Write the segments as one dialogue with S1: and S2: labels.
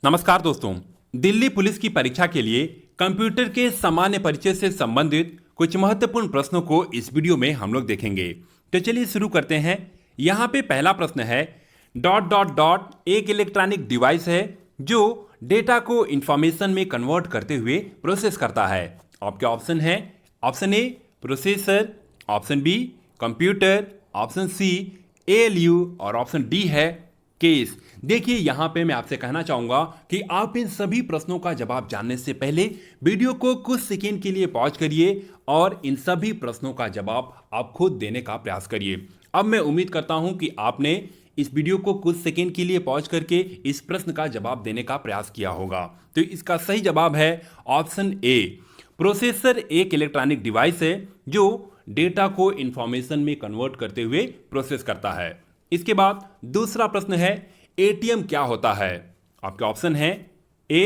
S1: नमस्कार दोस्तों। दिल्ली पुलिस की परीक्षा के लिए कंप्यूटर के सामान्य परिचय से संबंधित कुछ महत्वपूर्ण प्रश्नों को इस वीडियो में हम लोग देखेंगे। तो चलिए शुरू करते हैं। यहाँ पे पहला प्रश्न है डॉट डॉट डॉट एक इलेक्ट्रॉनिक डिवाइस है जो डेटा को इंफॉर्मेशन में कन्वर्ट करते हुए प्रोसेस करता है। आपके ऑप्शन है option A processor, option B computer, option C ALU और ऑप्शन डी है केस। देखिए यहां पे मैं आपसे कहना चाहूंगा कि आप इन सभी प्रश्नों का जवाब जानने से पहले वीडियो को कुछ सेकंड के लिए पॉज करिए और इन सभी प्रश्नों का जवाब आप खुद देने का प्रयास करिए। अब मैं उम्मीद करता हूं कि आपने इस वीडियो को कुछ सेकंड के लिए पॉज करके इस प्रश्न का जवाब देने का प्रयास किया होगा। तो इसका सही जवाब है ऑप्शन ए। प्रोसेसर एक इलेक्ट्रॉनिक डिवाइस है जो डेटा को इंफॉर्मेशन में कन्वर्ट करते हुए प्रोसेस करता है। इसके बाद दूसरा प्रश्न है एटीएम क्या होता है। आपके ऑप्शन है ए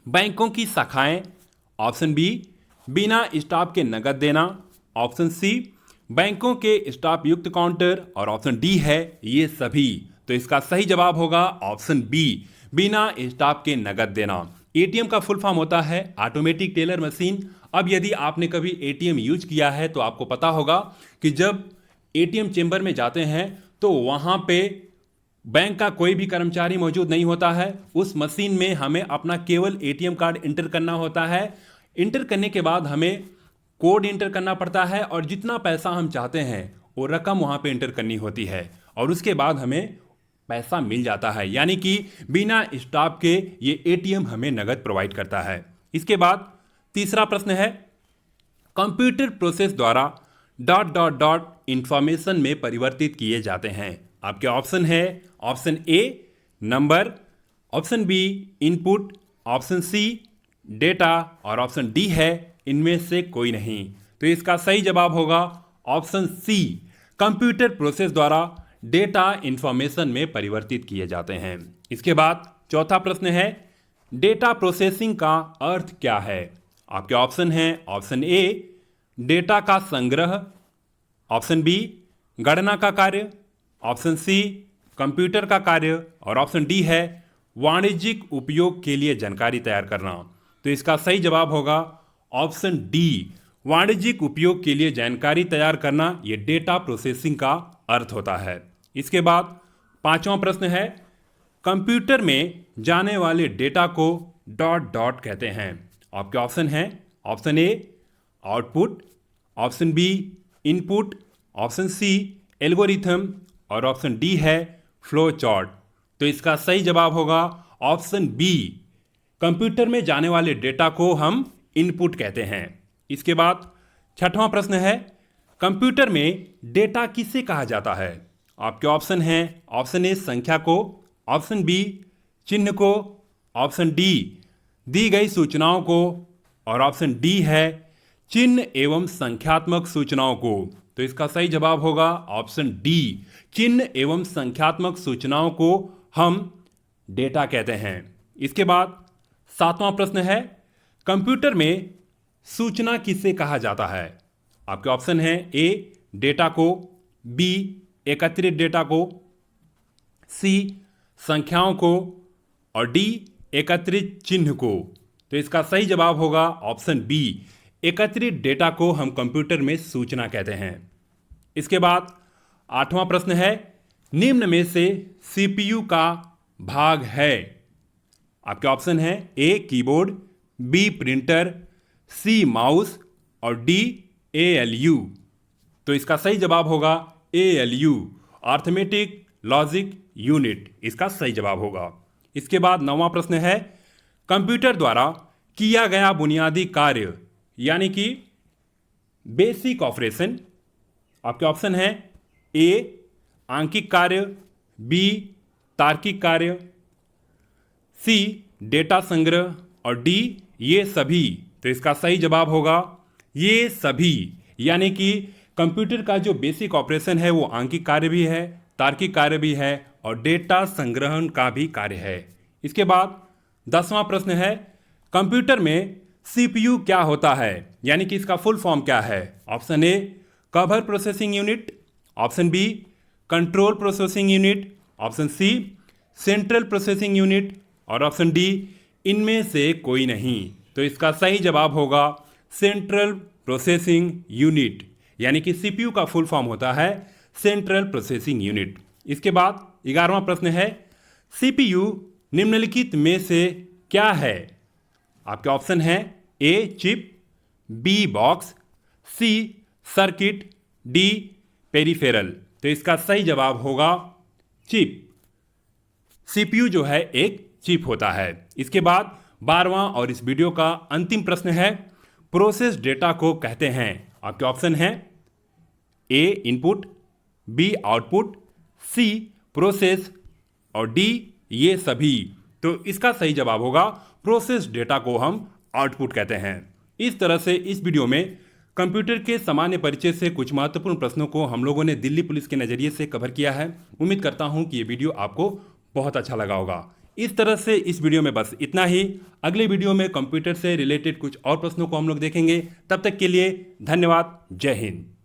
S1: बैंकों की शाखाएं, ऑप्शन बी बिना स्टाफ के नकद देना, ऑप्शन सी बैंकों के स्टाफ युक्त काउंटर और ऑप्शन डी है ये सभी। तो इसका सही जवाब होगा ऑप्शन बी बिना स्टाफ के नकद देना। एटीएम का फुल फॉर्म होता है ऑटोमेटिक टेलर मशीन। अब यदि आपने कभी एटीएम यूज किया है तो आपको पता होगा कि जब एटीएम चेंबर में जाते हैं तो वहां पे बैंक का कोई भी कर्मचारी मौजूद नहीं होता है। उस मशीन में हमें अपना केवल एटीएम कार्ड इंटर करना होता है। इंटर करने के बाद हमें कोड इंटर करना पड़ता है और जितना पैसा हम चाहते हैं वो रकम वहां पे इंटर करनी होती है और उसके बाद हमें पैसा मिल जाता है। यानी कि बिना स्टाफ के ये एटीएम हमें नगद प्रोवाइड करता है। इसके बाद तीसरा प्रश्न है कंप्यूटर प्रोसेस द्वारा डॉट डॉट डॉट इंफॉर्मेशन में परिवर्तित किए जाते हैं। आपके ऑप्शन है option A number, option B input, option C data और ऑप्शन डी है इनमें से कोई नहीं। तो इसका सही जवाब होगा ऑप्शन सी कंप्यूटर प्रोसेस द्वारा डेटा इंफॉर्मेशन में परिवर्तित किए जाते हैं। इसके बाद चौथा प्रश्न है डेटा प्रोसेसिंग का अर्थ क्या है। आपके ऑप्शन है ऑप्शन ए डेटा का संग्रह, ऑप्शन बी गणना का कार्य, ऑप्शन सी कंप्यूटर का कार्य और ऑप्शन डी है वाणिज्यिक उपयोग के लिए जानकारी तैयार करना। तो इसका सही जवाब होगा ऑप्शन डी वाणिज्यिक उपयोग के लिए जानकारी तैयार करना। यह डेटा प्रोसेसिंग का अर्थ होता है। इसके बाद पांचवा प्रश्न है कंप्यूटर में जाने वाले डेटा को डॉट डॉट कहते हैं। आपके ऑप्शन है option A output, option B input, option C algorithm और ऑप्शन डी है फ्लो चार्ट। तो इसका सही जवाब होगा ऑप्शन बी कंप्यूटर में जाने वाले डेटा को हम इनपुट कहते हैं। इसके बाद छठवां प्रश्न है कंप्यूटर में डेटा किसे कहा जाता है। आपके ऑप्शन हैं ऑप्शन ए संख्या को, ऑप्शन बी चिन्ह को, ऑप्शन डी दी गई सूचनाओं को और ऑप्शन डी है चिन्ह एवं संख्यात्मक सूचनाओं को। तो इसका सही जवाब होगा ऑप्शन डी चिन्ह एवं संख्यात्मक सूचनाओं को हम डेटा कहते हैं। इसके बाद सातवां प्रश्न है कंप्यूटर में सूचना किसे कहा जाता है। आपके ऑप्शन है ए डेटा को, बी एकत्रित डेटा को, सी संख्याओं को और डी एकत्रित चिन्ह को। तो इसका सही जवाब होगा ऑप्शन बी एकत्रित डेटा को हम कंप्यूटर में सूचना कहते हैं। इसके बाद आठवां प्रश्न है निम्न में से सीपीयू का भाग है। आपके ऑप्शन है a keyboard, B printer, sea mouse और डी एएलयू। तो इसका सही जवाब होगा एएलयू अर्थमेटिक लॉजिक यूनिट। इसका सही जवाब होगा। इसके बाद नौवां प्रश्न है कंप्यूटर द्वारा किया गया बुनियादी कार्य यानी कि बेसिक ऑपरेशन। आपके ऑप्शन है ए आंकिक कार्य, बी तार्किक कार्य, सी डेटा संग्रह और डी ये सभी। तो इसका सही जवाब होगा ये सभी। यानी कि कंप्यूटर का जो बेसिक ऑपरेशन है वो आंकिक कार्य भी है, तार्किक कार्य भी है और डेटा संग्रहण का भी कार्य है। इसके बाद 10वां प्रश्न है कंप्यूटर में सीपीयू क्या होता है यानी कि इसका फुल फॉर्म क्या है। Option A cover processing unit, option B control processing unit, option C central processing unit और ऑप्शन डी इनमें से कोई नहीं। तो इसका सही जवाब होगा सेंट्रल प्रोसेसिंग यूनिट, यानी कि सीपीयू का फुल फॉर्म होता है सेंट्रल प्रोसेसिंग यूनिट। इसके बाद 11वां प्रश्न है, सीपीयू निम्नलिखित में से क्या है? आपके ऑप्शन है A chip, B box, C circuit, D peripheral. तो इसका सही जवाब होगा चिप। सीपीयू जो है एक चिप होता है। इसके बाद 12वां और इस वीडियो का अंतिम प्रश्न है, प्रोसेस डेटा को कहते हैं। आपके ऑप्शन हैं ए इनपुट, बी आउटपुट, सी प्रोसेस और डी ये सभी। तो इसका सही जवाब होगा प्रोसेस डेटा को हम आउटपुट कहते हैं। इस तरह से इस वीडियो में कंप्यूटर के सामान्य परिचय से कुछ महत्वपूर्ण प्रश्नों को हम लोगों ने दिल्ली पुलिस के नज़रिए से कवर किया है। उम्मीद करता हूं कि ये वीडियो आपको बहुत अच्छा लगा होगा। इस तरह से इस वीडियो में बस इतना ही। अगले वीडियो में कंप्यूटर से रिलेटेड कुछ और प्रश्नों को हम लोग देखेंगे। तब तक के लिए धन्यवाद। जय हिंद।